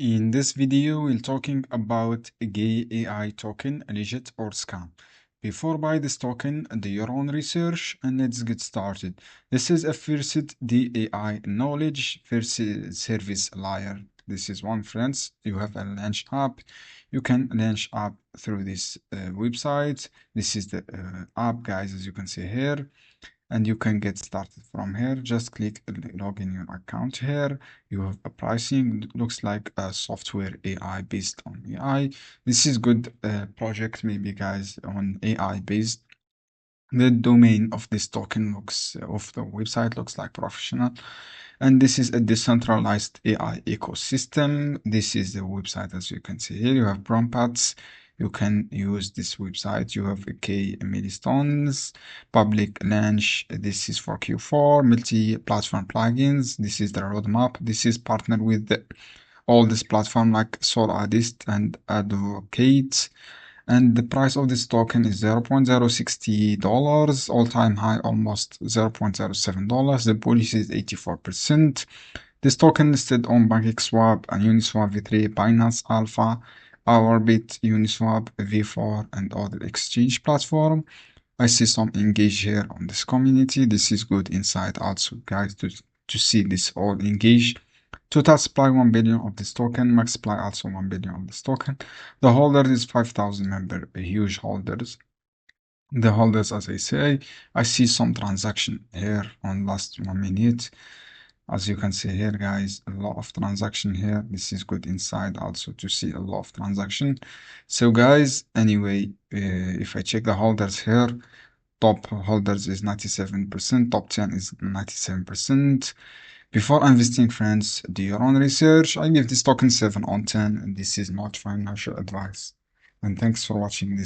In this video, we're talking about a GaiAI token, legit or scam. Before buy this token, do your own research and let's get started. This is a first DAI knowledge first service layer. This is one, friends. You have a launch app. You can launch app through this website. This is the app, guys, as you can see here. And you can get started from here. Just click log in your account here. You have a pricing. It looks like a software AI based on AI. This is good project, maybe, guys, on AI based. The domain of this token looks of the website looks like professional, and this is a decentralized AI ecosystem. This is the website, as you can see here. You have prompts. You can use this website. You have K milestones, public launch. This is for Q4, multi-platform plugins. This is the roadmap. This is partnered with all this platform like Solarist and Advocate. And the price of this token is $0.060, all-time high almost $0.07. The policy is 84%. This token listed on PancakeSwap and Uniswap v3, Binance Alpha, Ourbit, Uniswap, V4, and other exchange platform. I see some engage here on this community. This is good insight also, guys, to see this all engage. Total supply 1 billion of this token, max supply also 1 billion of this token. The holder is 5,000 member, huge holders. The holders, as I say, I see some transaction here on last 1 minute. As you can see here, guys, a lot of transaction here. This is good inside also to see a lot of transaction. So, guys, anyway, if I check the holders here, top holders is 97%, top 10 is 97%. Before investing, friends, do your own research. I give this token 7 on 10, and this is not financial advice. And thanks for watching this.